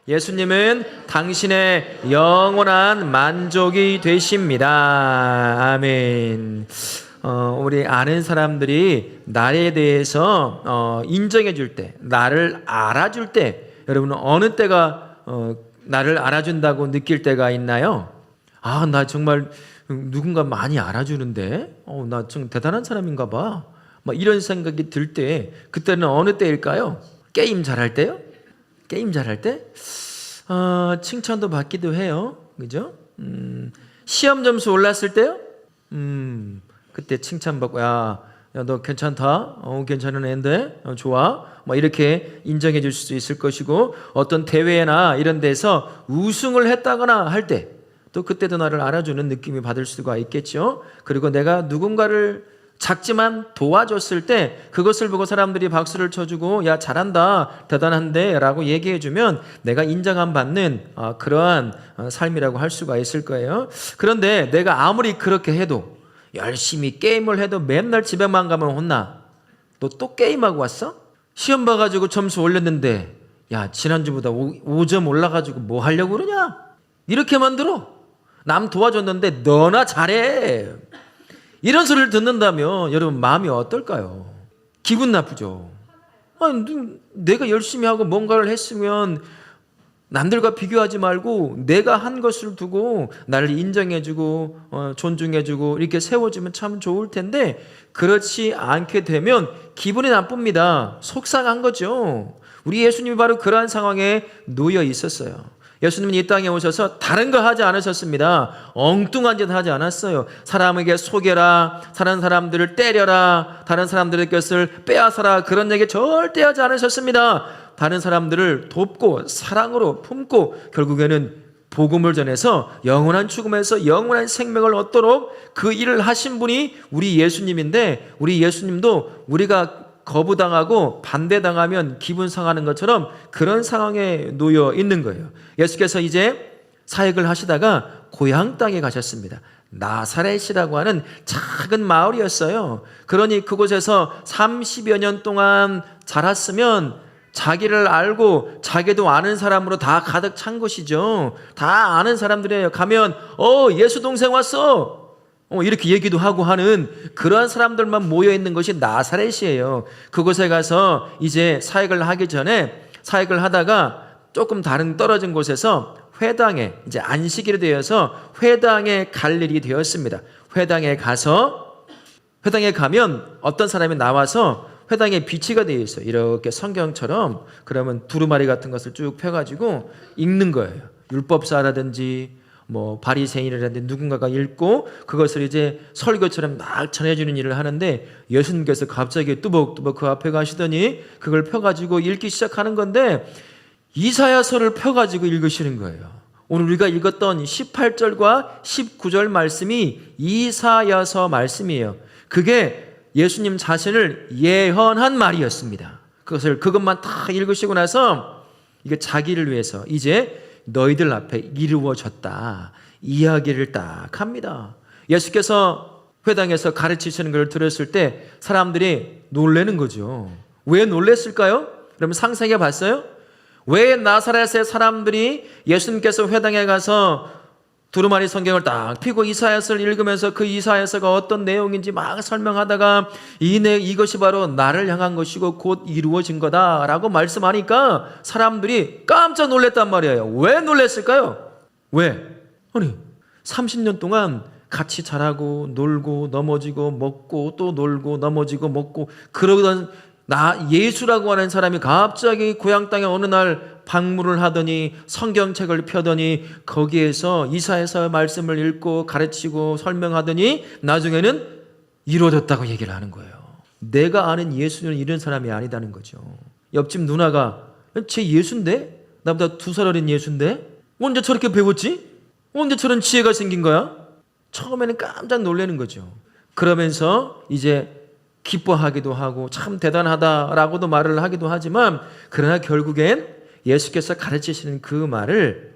예수님은 당신의 영원한 만족이 되십니다. 아멘. 우리 아는 사람들이 나에 대해서 인정해 줄 때, 나를 알아줄 때, 여러분은 어느 때가 나를 알아준다고 느낄 때가 있나요? 아, 나 정말 누군가 많이 알아주는데, 나 좀 대단한 사람인가 봐. 막 이런 생각이 들 때, 그때는 어느 때일까요? 게임 잘할 때요? 게임 잘할 때? 칭찬도 받기도 해요. 그죠? 시험 점수 올랐을 때요? 그때 칭찬받고, 야, 너 괜찮다? 괜찮은 애인데? 좋아? 뭐 이렇게 인정해 줄 수 있을 것이고, 어떤 대회나 이런 데서 우승을 했다거나 할 때, 또 그때도 나를 알아주는 느낌이 받을 수가 있겠죠. 그리고 내가 누군가를 작지만 도와줬을 때 그것을 보고 사람들이 박수를 쳐주고 야 잘한다 대단한데 라고 얘기해주면 내가 인정함 받는 그러한 삶이라고 할 수가 있을 거예요. 그런데 내가 아무리 그렇게 해도 열심히 게임을 해도 맨날 집에만 가면 혼나. 너 또 게임하고 왔어? 시험 봐가지고 점수 올렸는데 야 지난주보다 5점 올라가지고 뭐 하려고 그러냐? 이렇게 만들어. 남 도와줬는데 너나 잘해. 이런 소리를 듣는다면 여러분 마음이 어떨까요? 기분 나쁘죠. 아니, 내가 열심히 하고 뭔가를 했으면 남들과 비교하지 말고 내가 한 것을 두고 나를 인정해주고 존중해주고 이렇게 세워주면 참 좋을 텐데 그렇지 않게 되면 기분이 나쁩니다. 속상한 거죠. 우리 예수님이 바로 그러한 상황에 놓여 있었어요. 예수님은 이 땅에 오셔서 다른 거 하지 않으셨습니다. 엉뚱한 짓 하지 않았어요. 사람에게 속여라, 다른 사람들을 때려라, 다른 사람들의 것을 빼앗아라 그런 얘기 절대 하지 않으셨습니다. 다른 사람들을 돕고 사랑으로 품고 결국에는 복음을 전해서 영원한 죽음에서 영원한 생명을 얻도록 그 일을 하신 분이 우리 예수님인데 우리 예수님도 우리가 거부당하고 반대당하면 기분 상하는 것처럼 그런 상황에 놓여 있는 거예요. 예수께서 이제 사역을 하시다가 고향 땅에 가셨습니다. 나사렛이라고 하는 작은 마을이었어요. 그러니 그곳에서 30여 년 동안 자랐으면 자기를 알고 자기도 아는 사람으로 다 가득 찬 곳이죠. 다 아는 사람들이에요. 가면 예수 동생 왔어. 이렇게 얘기도 하고 하는 그러한 사람들만 모여있는 것이 나사렛이에요. 그곳에 가서 이제 사역을 하기 전에 사역을 하다가 조금 다른 떨어진 곳에서 회당에 이제 안식일이 되어서 회당에 갈 일이 되었습니다. 회당에 가면 어떤 사람이 나와서 회당에 비치가 되어 있어요. 이렇게 성경처럼 그러면 두루마리 같은 것을 쭉 펴가지고 읽는 거예요. 율법사라든지 뭐 바리새인이라든지 누군가가 읽고 그것을 이제 설교처럼 막 전해주는 일을 하는데 예수님께서 갑자기 뚜벅뚜벅 그 앞에 가시더니 그걸 펴가지고 읽기 시작하는 건데 이사야서를 펴가지고 읽으시는 거예요. 오늘 우리가 읽었던 18절과 19절 말씀이 이사야서 말씀이에요. 그게 예수님 자신을 예언한 말이었습니다. 그것만 다 읽으시고 나서 이게 자기를 위해서 이제 너희들 앞에 이루어졌다 이야기를 딱 합니다. 예수께서 회당에서 가르치시는 걸 들었을 때 사람들이 놀라는 거죠. 왜 놀랐을까요? 여러분 상상해 봤어요? 왜 나사렛의 사람들이 예수님께서 회당에 가서 두루마리 성경을 딱 펴고 이사야서를 읽으면서 그 이사야서가 어떤 내용인지 막 설명하다가 이것이 바로 나를 향한 것이고 곧 이루어진 거다라고 말씀하니까 사람들이 깜짝 놀랐단 말이에요. 왜 놀랐을까요? 왜? 아니 30년 동안 같이 자라고 놀고 넘어지고 먹고 또 놀고 넘어지고 먹고 그러던 예수라고 하는 사람이 갑자기 고향 땅에 어느 날 방문을 하더니 성경책을 펴더니 거기에서 이사야서 말씀을 읽고 가르치고 설명하더니 나중에는 이루어졌다고 얘기를 하는 거예요. 내가 아는 예수는 이런 사람이 아니다는 거죠. 옆집 누나가 쟤 예수인데? 나보다 2살 어린 예수인데? 언제 저렇게 배웠지? 언제 저런 지혜가 생긴 거야? 처음에는 깜짝 놀라는 거죠. 그러면서 이제 기뻐하기도 하고 참 대단하다라고도 말을 하기도 하지만 그러나 결국엔 예수께서 가르치시는 그 말을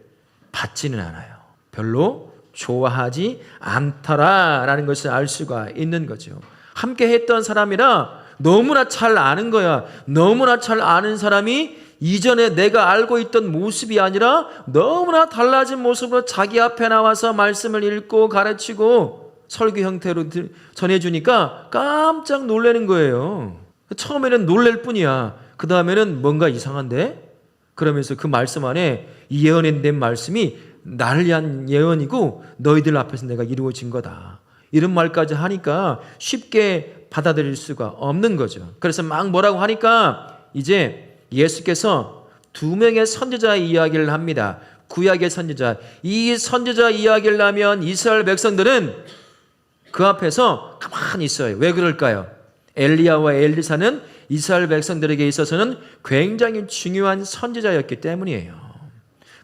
받지는 않아요. 별로 좋아하지 않더라라는 것을 알 수가 있는 거죠. 함께 했던 사람이라 너무나 잘 아는 거야. 너무나 잘 아는 사람이 이전에 내가 알고 있던 모습이 아니라 너무나 달라진 모습으로 자기 앞에 나와서 말씀을 읽고 가르치고 설교 형태로 전해주니까 깜짝 놀라는 거예요. 처음에는 놀랄 뿐이야. 그 다음에는 뭔가 이상한데? 그러면서 그 말씀 안에 이 예언된 말씀이 나를 위한 예언이고 너희들 앞에서 내가 이루어진 거다. 이런 말까지 하니까 쉽게 받아들일 수가 없는 거죠. 그래서 막 뭐라고 하니까 이제 예수께서 두 명의 선지자의 이야기를 합니다. 구약의 선지자. 이 선지자 이야기를 하면 이스라엘 백성들은 그 앞에서 가만히 있어요. 왜 그럴까요? 엘리야와 엘리사는 이스라엘 백성들에게 있어서는 굉장히 중요한 선지자였기 때문이에요.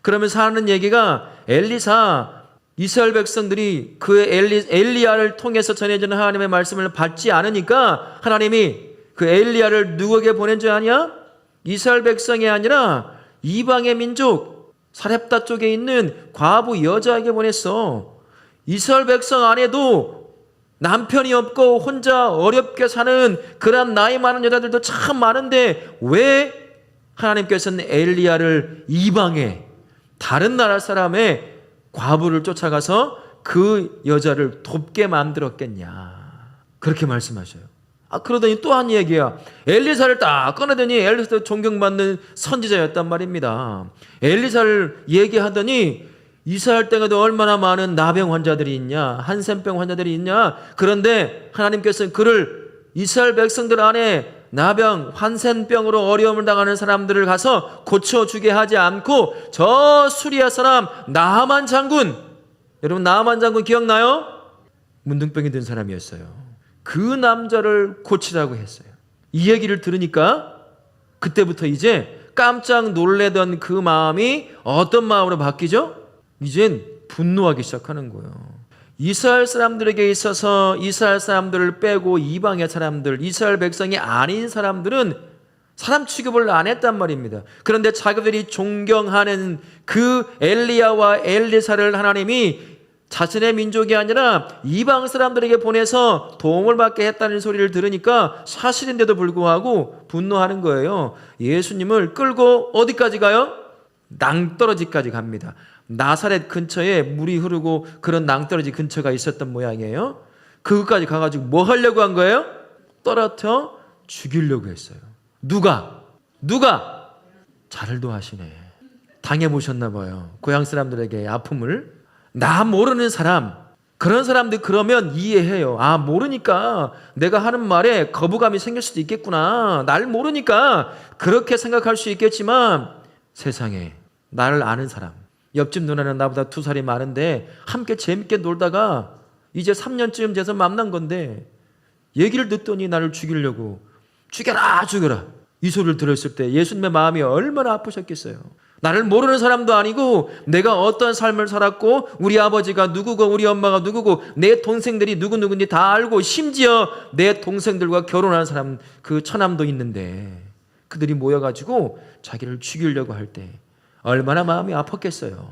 그러면서 하는 얘기가 엘리사, 이스라엘 백성들이 그 엘리야를 통해서 전해지는 하나님의 말씀을 받지 않으니까 하나님이 그 엘리야를 누구에게 보낸 줄 아냐? 이스라엘 백성이 아니라 이방의 민족 사렙다 쪽에 있는 과부 여자에게 보냈어. 이스라엘 백성 안에도 남편이 없고 혼자 어렵게 사는 그런 나이 많은 여자들도 참 많은데 왜 하나님께서는 엘리야를 이방에 다른 나라 사람의 과부를 쫓아가서 그 여자를 돕게 만들었겠냐. 그렇게 말씀하셔요. 그러더니 또 한 얘기야. 엘리사를 딱 꺼내더니 엘리사도 존경받는 선지자였단 말입니다. 엘리사를 얘기하더니 이스라엘 땅에도 얼마나 많은 나병 환자들이 있냐, 한센병 환자들이 있냐. 그런데 하나님께서는 그를 이스라엘 백성들 안에 나병, 한센병으로 어려움을 당하는 사람들을 가서 고쳐주게 하지 않고 저 수리아 사람 나하만 장군, 여러분 나하만 장군 기억나요? 문둥병이 든 사람이었어요. 그 남자를 고치라고 했어요. 이 얘기를 들으니까 그때부터 이제 깜짝 놀래던 그 마음이 어떤 마음으로 바뀌죠? 이젠 분노하기 시작하는 거예요. 이스라엘 사람들에게 있어서 이스라엘 사람들을 빼고 이방의 사람들, 이스라엘 백성이 아닌 사람들은 사람 취급을 안 했단 말입니다. 그런데 자기들이 존경하는 그 엘리야와 엘리사를 하나님이 자신의 민족이 아니라 이방 사람들에게 보내서 도움을 받게 했다는 소리를 들으니까 사실인데도 불구하고 분노하는 거예요. 예수님을 끌고 어디까지 가요? 낭떠러지까지 갑니다. 나사렛 근처에 물이 흐르고 그런 낭떠러지 근처가 있었던 모양이에요. 그것까지 가가지고 뭐 하려고 한 거예요? 떨어뜨려 죽이려고 했어요. 누가? 잘도 하시네. 당해보셨나 봐요. 고향 사람들에게 아픔을. 나 모르는 사람, 그런 사람들 그러면 이해해요. 모르니까 내가 하는 말에 거부감이 생길 수도 있겠구나. 날 모르니까 그렇게 생각할 수 있겠지만 세상에 나를 아는 사람, 옆집 누나는 나보다 2살이 많은데 함께 재밌게 놀다가 이제 3년쯤 돼서 만난 건데 얘기를 듣더니 나를 죽이려고 죽여라 이 소리를 들었을 때 예수님의 마음이 얼마나 아프셨겠어요. 나를 모르는 사람도 아니고 내가 어떤 삶을 살았고 우리 아버지가 누구고 우리 엄마가 누구고 내 동생들이 누구인지 다 알고 심지어 내 동생들과 결혼한 사람 그 처남도 있는데 그들이 모여가지고 자기를 죽이려고 할 때 얼마나 마음이 아팠겠어요.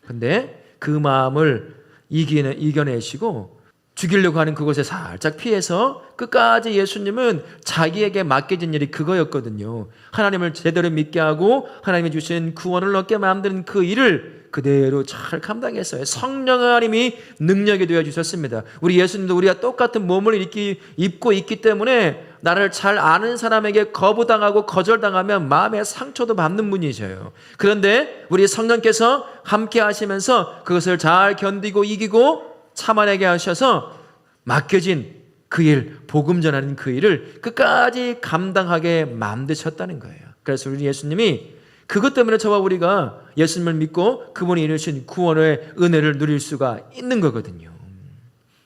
근데 그 마음을 이겨내시고 죽이려고 하는 그곳에 살짝 피해서 끝까지 예수님은 자기에게 맡겨진 일이 그거였거든요. 하나님을 제대로 믿게 하고 하나님이 주신 구원을 얻게 만드는 그 일을 그대로 잘 감당했어요. 성령 하나님이 능력이 되어 주셨습니다. 우리 예수님도 우리가 똑같은 몸을 입고 있기 때문에 나를 잘 아는 사람에게 거부당하고 거절당하면 마음의 상처도 받는 분이셔요. 그런데 우리 성령께서 함께 하시면서 그것을 잘 견디고 이기고 참아내게 하셔서 맡겨진 그 일, 복음 전하는 그 일을 끝까지 감당하게 만드셨다는 거예요. 그래서 우리 예수님이 그것 때문에 저와 우리가 예수님을 믿고 그분이 이루신 구원의 은혜를 누릴 수가 있는 거거든요.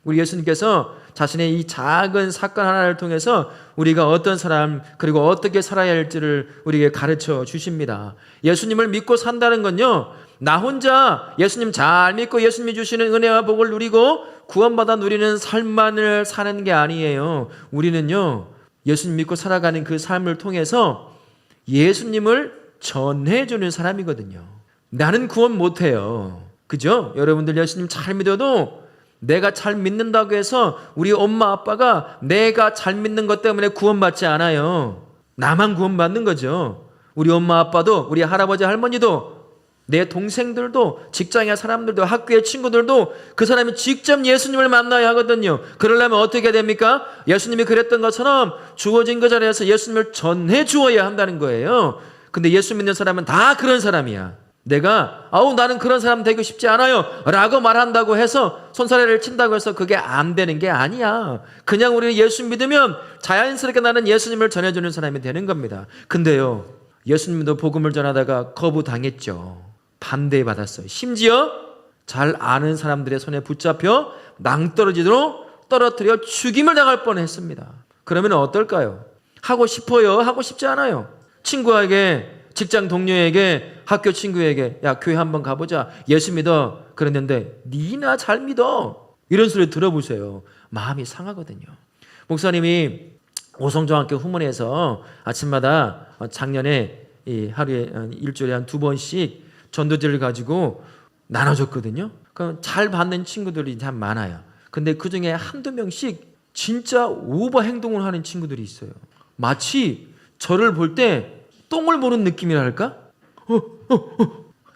우리 예수님께서 자신의 이 작은 사건 하나를 통해서 우리가 어떤 사람 그리고 어떻게 살아야 할지를 우리에게 가르쳐 주십니다. 예수님을 믿고 산다는 건요, 나 혼자 예수님 잘 믿고 예수님이 주시는 은혜와 복을 누리고 구원받아 누리는 삶만을 사는 게 아니에요. 우리는요, 예수님 믿고 살아가는 그 삶을 통해서 예수님을 전해주는 사람이거든요. 나는 구원 못해요. 그죠? 여러분들 예수님 잘 믿어도 내가 잘 믿는다고 해서 우리 엄마 아빠가 내가 잘 믿는 것 때문에 구원받지 않아요. 나만 구원받는 거죠. 우리 엄마 아빠도, 우리 할아버지 할머니도, 내 동생들도, 직장의 사람들도, 학교의 친구들도 그 사람이 직접 예수님을 만나야 하거든요. 그러려면 어떻게 됩니까? 예수님이 그랬던 것처럼 주어진 그 자리에서 예수님을 전해 주어야 한다는 거예요. 근데 예수 믿는 사람은 다 그런 사람이야. 내가 나는 그런 사람 되고 싶지 않아요 라고 말한다고 해서 손사래를 친다고 해서 그게 안 되는 게 아니야. 그냥 우리는 예수 믿으면 자연스럽게 나는 예수님을 전해주는 사람이 되는 겁니다. 근데요, 예수님도 복음을 전하다가 거부당했죠. 반대받았어요. 심지어 잘 아는 사람들의 손에 붙잡혀 낭떠러지로 떨어뜨려 죽임을 당할 뻔했습니다. 그러면 어떨까요? 하고 싶어요? 하고 싶지 않아요? 친구에게, 직장 동료에게, 학교 친구에게 야, 교회 한번 가보자, 예수 믿어 그랬는데 니나 잘 믿어 이런 소리 들어보세요. 마음이 상하거든요. 목사님이 오성중학교 후문에서 아침마다 작년에 하루에 일주일에 한 2번씩 전도지를 가지고 나눠줬거든요. 잘 받는 친구들이 참 많아요. 근데 그중에 한두 명씩 진짜 오버 행동을 하는 친구들이 있어요. 마치 저를 볼 때 똥을 보는 느낌이랄까?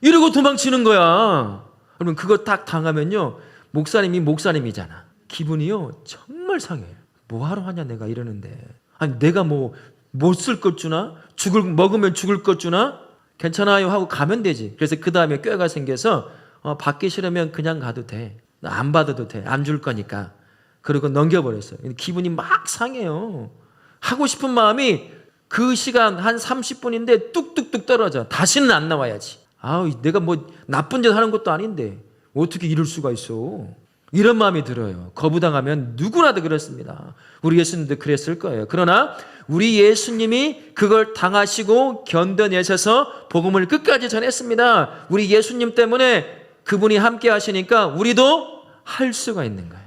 이러고 도망치는 거야. 그러면 그거 딱 당하면요, 목사님이 목사님이잖아. 기분이요 정말 상해. 뭐하러 하냐 내가 이러는데. 아니 내가 뭐 못 쓸 것 주나? 먹으면 죽을 것 주나? 괜찮아요 하고 가면 되지. 그래서 그 다음에 꾀가 생겨서 받기 싫으면 그냥 가도 돼. 안 받아도 돼. 안 줄 거니까. 그리고 넘겨버렸어요. 기분이 막 상해요. 하고 싶은 마음이 그 시간 한 30분인데 뚝뚝뚝 떨어져. 다시는 안 나와야지. 내가 뭐 나쁜 짓 하는 것도 아닌데 어떻게 이럴 수가 있어. 이런 마음이 들어요. 거부당하면 누구나도 그렇습니다. 우리 예수님도 그랬을 거예요. 그러나 우리 예수님이 그걸 당하시고 견뎌내셔서 복음을 끝까지 전했습니다. 우리 예수님 때문에 그분이 함께 하시니까 우리도 할 수가 있는 거예요.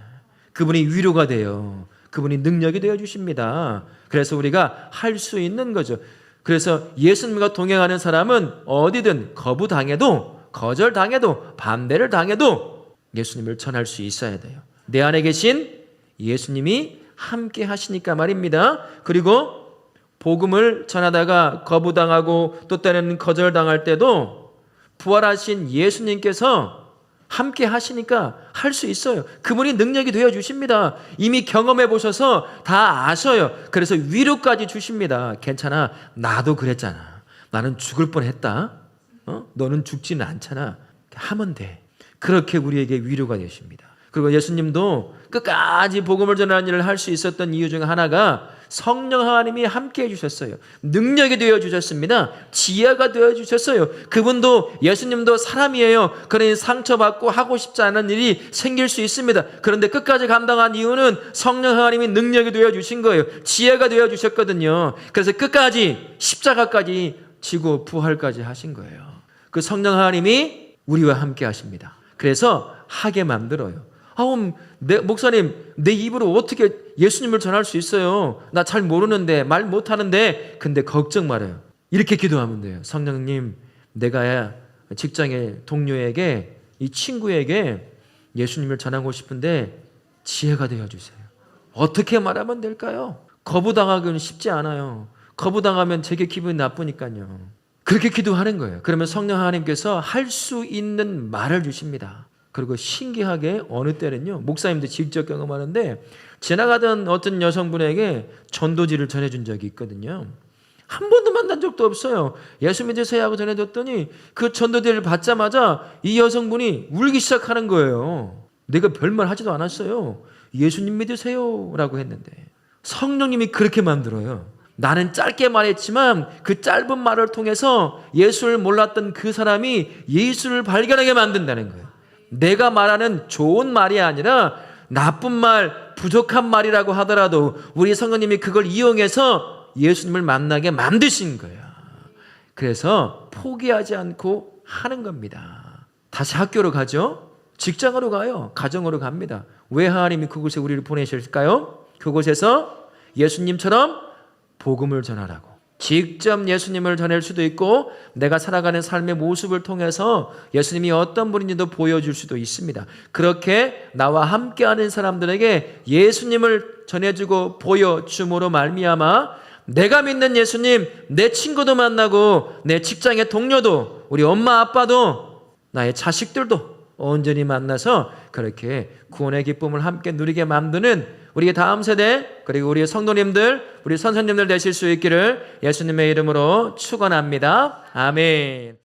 그분이 위로가 돼요. 그분이 능력이 되어주십니다. 그래서 우리가 할 수 있는 거죠. 그래서 예수님과 동행하는 사람은 어디든 거부당해도, 거절당해도, 반대를 당해도 예수님을 전할 수 있어야 돼요. 내 안에 계신 예수님이 함께 하시니까 말입니다. 그리고 복음을 전하다가 거부당하고 또 때로는 거절당할 때도 부활하신 예수님께서 함께 하시니까 할 수 있어요. 그분이 능력이 되어 주십니다. 이미 경험해 보셔서 다 아셔요. 그래서 위로까지 주십니다. 괜찮아. 나도 그랬잖아. 나는 죽을 뻔했다. 너는 죽지는 않잖아. 하면 돼. 그렇게 우리에게 위로가 되십니다. 그리고 예수님도 끝까지 복음을 전하는 일을 할 수 있었던 이유 중 하나가 성령 하나님이 함께 해주셨어요. 능력이 되어주셨습니다. 지혜가 되어주셨어요. 그분도, 예수님도 사람이에요. 그러니 상처받고 하고 싶지 않은 일이 생길 수 있습니다. 그런데 끝까지 감당한 이유는 성령 하나님이 능력이 되어주신 거예요. 지혜가 되어주셨거든요. 그래서 끝까지 십자가까지 지고 부활까지 하신 거예요. 그 성령 하나님이 우리와 함께 하십니다. 그래서 하게 만들어요. 목사님, 내 입으로 어떻게 예수님을 전할 수 있어요? 나 잘 모르는데, 말 못하는데. 근데 걱정 말아요. 이렇게 기도하면 돼요. 성령님, 내가 직장의 동료에게, 이 친구에게 예수님을 전하고 싶은데 지혜가 되어주세요. 어떻게 말하면 될까요? 거부당하기는 쉽지 않아요. 거부당하면 제게 기분이 나쁘니까요. 그렇게 기도하는 거예요. 그러면 성령 하나님께서 할 수 있는 말을 주십니다. 그리고 신기하게 어느 때는요, 목사님도 직접 경험하는데, 지나가던 어떤 여성분에게 전도지를 전해준 적이 있거든요. 한 번도 만난 적도 없어요. 예수 믿으세요 하고 전해줬더니 그 전도지를 받자마자 이 여성분이 울기 시작하는 거예요. 내가 별말 하지도 않았어요. 예수님 믿으세요 라고 했는데 성령님이 그렇게 만들어요. 나는 짧게 말했지만 그 짧은 말을 통해서 예수를 몰랐던 그 사람이 예수를 발견하게 만든다는 거예요. 내가 말하는 좋은 말이 아니라 나쁜 말, 부족한 말이라고 하더라도 우리 성령님이 그걸 이용해서 예수님을 만나게 만드신 거예요. 그래서 포기하지 않고 하는 겁니다. 다시 학교로 가죠. 직장으로 가요. 가정으로 갑니다. 왜 하나님이 그곳에 우리를 보내실까요? 그곳에서 예수님처럼 복음을 전하라고. 직접 예수님을 전할 수도 있고 내가 살아가는 삶의 모습을 통해서 예수님이 어떤 분인지도 보여줄 수도 있습니다. 그렇게 나와 함께하는 사람들에게 예수님을 전해주고 보여줌으로 말미암아 내가 믿는 예수님, 내 친구도 만나고 내 직장의 동료도 우리 엄마 아빠도 나의 자식들도 온전히 만나서 그렇게 구원의 기쁨을 함께 누리게 만드는 우리 다음 세대 그리고 우리 성도님들, 우리 선생님들 되실 수 있기를 예수님의 이름으로 축원합니다. 아멘.